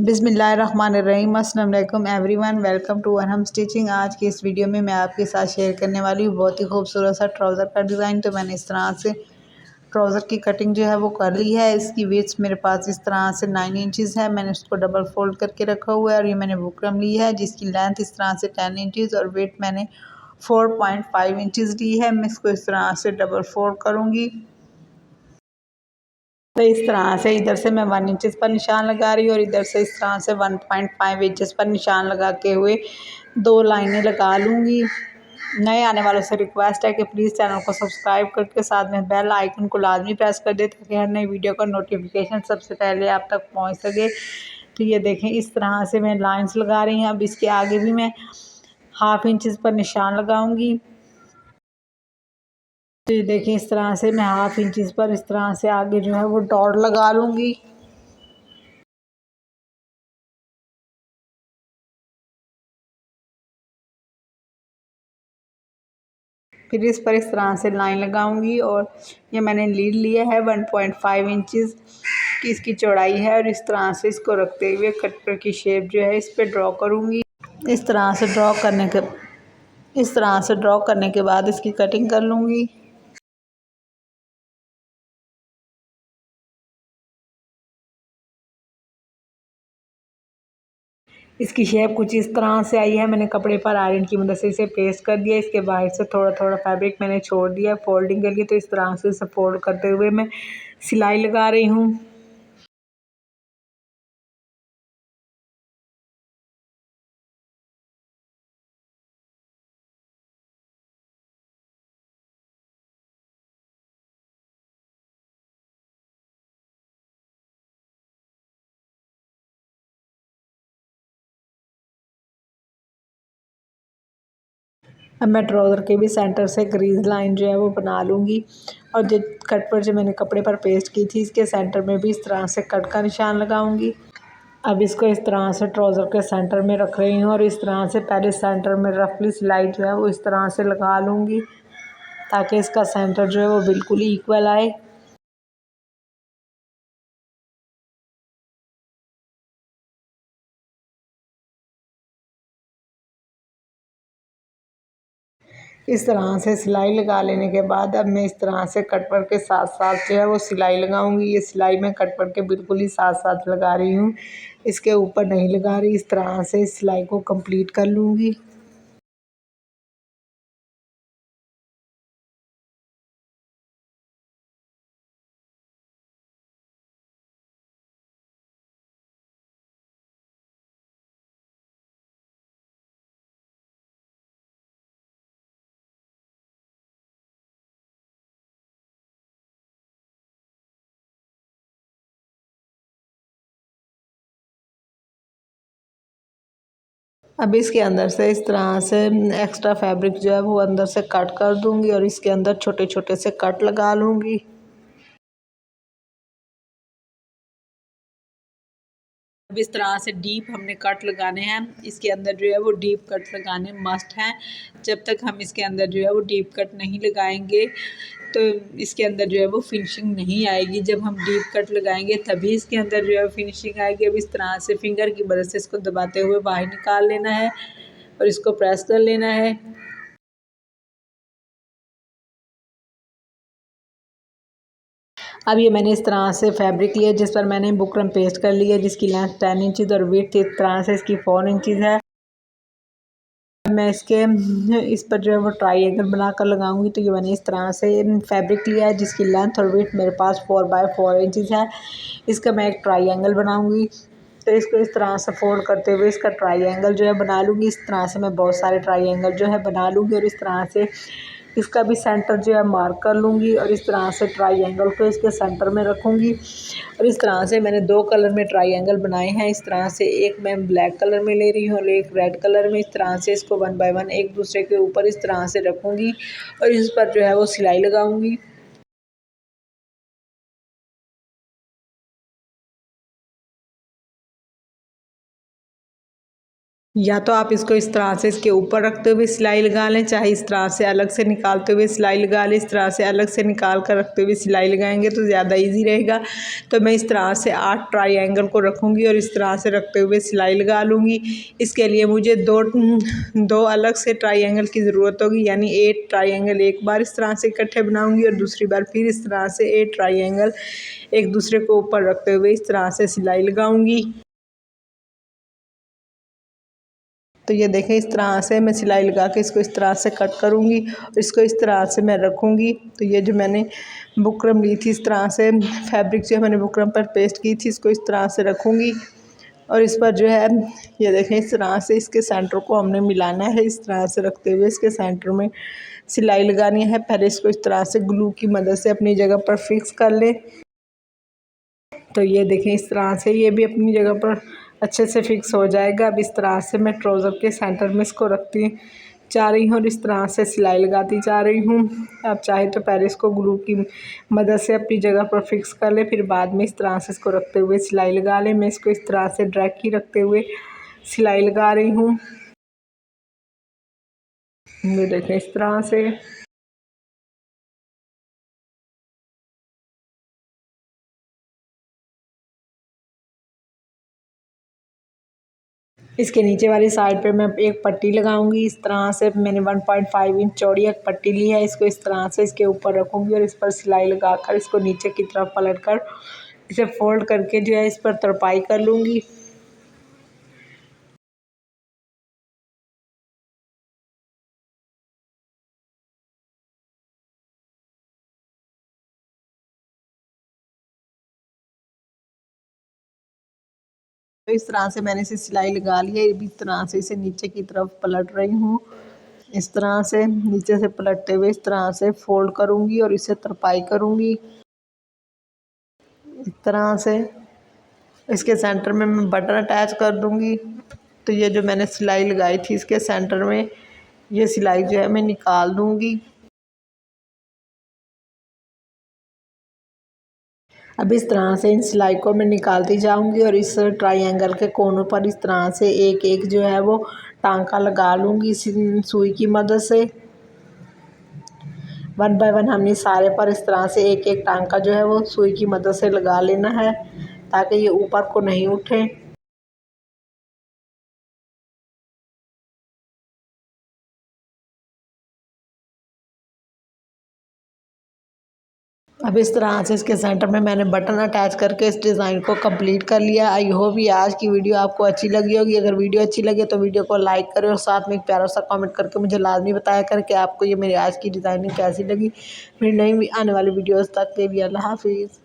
बिस्मिल्लाहिर्रहमानिर्रहीम। अस्सलाम वालेकुम everyone, welcome to Arham stitching. आज की इस वीडियो में मैं आपके साथ शेयर करने वाली हूँ बहुत ही खूबसूरत सा ट्राउज़र का डिज़ाइन। तो मैंने इस तरह से ट्राउज़र की कटिंग जो है वो कर ली है। इसकी विड्थ मेरे पास इस तरह से 9 इंचज़ है। मैंने उसको डबल फोल्ड करके रखा हुआ है और ये मैंने बुकरम ली है जिसकी लेंथ इस तरह से 10 इंचज़ और वेट मैंने 4.5 इंचज़ ली है। मैं इसको इस तरह से डबल फोल्ड करूँगी। तो इस तरह से इधर से मैं 1 इंचज़ पर निशान लगा रही हूँ और इधर से इस तरह से 1.5 इंचज़ पर निशान लगा के हुए 2 लाइनें लगा लूँगी। नए आने वालों से रिक्वेस्ट है कि प्लीज़ चैनल को सब्सक्राइब करके साथ में बेल आइकन को लाजमी प्रेस कर दें ताकि हर नई वीडियो का नोटिफिकेशन सबसे पहले आप तक पहुँच सके। तो ये देखें इस तरह से मैं लाइन्स लगा रही हूँ। अब इसके आगे भी मैं 1/2 इंचज़ पर निशान लगाऊँगी। तो ये देखिए इस तरह से मैं 1/2 इंचज़ पर इस तरह से आगे जो है वो डॉट लगा लूँगी। फिर इस पर इस तरह से लाइन लगाऊंगी और ये मैंने लीड लिया है 1.5 इंचज़ की इसकी चौड़ाई है और इस तरह से इसको रखते हुए कटर की शेप जो है इस पर ड्रॉ करूँगी। इस तरह से ड्रॉ करने के बाद इसकी कटिंग कर लूँगी। इसकी शेप कुछ इस तरह से आई है। मैंने कपड़े पर आयरन की मदद से इसे पेस्ट कर दिया। इसके बाहर से थोड़ा थोड़ा फैब्रिक मैंने छोड़ दिया फोल्डिंग के लिए। तो इस तरह से इसे फोल्ड करते हुए मैं सिलाई लगा रही हूँ। अब मैं ट्राउज़र के भी सेंटर से क्रीज लाइन जो है वो बना लूँगी और जो कट पर जो मैंने कपड़े पर पेस्ट की थी इसके सेंटर में भी इस तरह से कट का निशान लगाऊंगी। अब इसको इस तरह से ट्राउज़र के सेंटर में रख रही हूँ और इस तरह से पहले सेंटर में रफली सिलाई जो है वो इस तरह से लगा लूँगी ताकि इसका सेंटर जो है वो बिल्कुल ही इक्वल आए। इस तरह से सिलाई लगा लेने के बाद अब मैं इस तरह से कट पर के साथ साथ जो है वो सिलाई लगाऊंगी। ये सिलाई मैं कट पर के बिल्कुल ही साथ साथ लगा रही हूँ, इसके ऊपर नहीं लगा रही। इस तरह से इस सिलाई को कंप्लीट कर लूँगी। अब इसके अंदर से इस तरह से एक्स्ट्रा फैब्रिक जो है वो अंदर से कट कर दूँगी और इसके अंदर छोटे छोटे से कट लगा लूँगी। अब इस तरह से डीप हमने कट लगाने हैं। इसके अंदर जो है वो डीप कट लगाने मस्ट हैं। जब तक हम इसके अंदर जो है वो डीप कट नहीं लगाएंगे तो इसके अंदर जो है वो फिनिशिंग नहीं आएगी। जब हम डीप कट लगाएंगे तभी इसके अंदर जो है फिनिशिंग आएगी। अब इस तरह से फिंगर की मदद से इसको दबाते हुए बाहर निकाल लेना है और इसको प्रेस कर लेना है। अब ये मैंने इस तरह से फैब्रिक लिया जिस पर मैंने बुकरम पेस्ट कर लिया जिसकी लेंथ 10 इंचज़ और विड्थ इस तरह से इसकी 4 इंचज़ है। मैं इसके इस पर जो है वो ट्रायंगल बनाकर लगाऊंगी। तो ये मैंने इस तरह से फैब्रिक लिया है जिसकी लेंथ और विड्थ मेरे पास 4x4 इंचज़ है। इसका मैं एक ट्रायंगल बनाऊंगी। तो इसको इस तरह से फोल्ड करते हुए इसका ट्रायंगल जो है बना लूँगी। इस तरह से मैं बहुत सारे ट्रायंगल जो है बना लूँगी और इस तरह से इसका भी सेंटर जो है मार्क कर लूँगी और इस तरह से ट्रायंगल को इसके सेंटर में रखूँगी। और इस तरह से मैंने 2 कलर में ट्रायंगल बनाए हैं। इस तरह से एक मैं ब्लैक कलर में ले रही हूँ और एक रेड कलर में। इस तरह से इसको 1 बाय 1 एक दूसरे के ऊपर इस तरह से रखूँगी और इस पर जो है वो सिलाई लगाऊँगी। या तो आप इसको इस तरह से इसके ऊपर रखते हुए सिलाई लगा लें, चाहे इस तरह से अलग से निकालते हुए सिलाई लगा लें। इस तरह से अलग से निकाल कर रखते हुए सिलाई लगाएंगे तो ज़्यादा इजी रहेगा। तो मैं इस तरह से 8 ट्रायंगल को रखूँगी और इस तरह से रखते हुए सिलाई लगा लूँगी। इसके लिए मुझे दो अलग से ट्रायंगल की ज़रूरत होगी, यानी 8 ट्रायंगल एक बार इस तरह से इकट्ठे बनाऊँगी और दूसरी बार फिर इस तरह से 8 ट्रायंगल एक दूसरे को ऊपर रखते हुए इस तरह से सिलाई लगाऊँगी। तो ये देखें, इस तरह से मैं सिलाई लगा के इसको इस तरह से कट करूँगी और इसको इस तरह से मैं रखूँगी। तो ये जो मैंने बुकरम ली थी, इस तरह से फैब्रिक जो मैंने बुकरम पर पेस्ट की थी, इसको इस तरह से रखूँगी और इस पर जो है ये देखें, इस तरह से इसके सेंटर को हमने मिलाना है। इस तरह से रखते हुए इसके सेंटर में सिलाई लगानी है। पहले इसको इस तरह से ग्लू की मदद से अपनी जगह पर फिक्स कर लें। तो ये देखें, इस तरह से ये भी अपनी जगह पर अच्छे से फिक्स हो जाएगा। अब इस तरह से मैं ट्राउज़र के सेंटर में इसको रखती जा रही हूँ और इस तरह से सिलाई लगाती जा रही हूँ। आप चाहे तो पहले इसको ग्लू की मदद से अपनी जगह पर फिक्स कर लें, फिर बाद में इस तरह से इसको रखते हुए सिलाई लगा लें। मैं इसको इस तरह से ड्रैग की रखते हुए सिलाई लगा रही हूँ। ये देखें, इस तरह से। इसके नीचे वाली साइड पे मैं एक पट्टी लगाऊंगी। इस तरह से मैंने 1.5 इंच चौड़ी एक पट्टी ली है। इसको इस तरह से इसके ऊपर रखूंगी और इस पर सिलाई लगाकर इसको नीचे की तरफ पलट कर इसे फोल्ड करके जो है इस पर तरपाई कर लूँगी। तो इस तरह से मैंने इसे सिलाई लगा ली है। इस तरह से इसे नीचे की तरफ पलट रही हूँ। इस तरह से नीचे से पलटते हुए इस तरह से फोल्ड करूँगी और इसे तरपाई करूँगी। इस तरह से इसके सेंटर में मैं बटन अटैच कर दूँगी। तो ये जो मैंने सिलाई लगाई थी इसके सेंटर में, ये सिलाई जो है मैं निकाल दूँगी। अब इस तरह से इन सिलाई को मैं निकालती जाऊंगी और इस ट्रायंगल के कोनों पर इस तरह से एक एक जो है वो टांका लगा लूँगी सुई की मदद से। वन बाय वन हमने सारे पर इस तरह से एक एक टांका जो है वो सुई की मदद से लगा लेना है ताकि ये ऊपर को नहीं उठे। अब इस तरह से इसके सेंटर में मैंने बटन अटैच करके इस डिज़ाइन को कंप्लीट कर लिया। आई होप ये आज की वीडियो आपको अच्छी लगी होगी। अगर वीडियो अच्छी लगे तो वीडियो को लाइक करें और साथ में एक प्यारा सा कमेंट करके मुझे लाजमी बताया करें कि आपको ये मेरी आज की डिज़ाइनिंग कैसी लगी। मेरी नई आने वाली वीडियोज़ तक के लिए अल्लाह हाफिज़।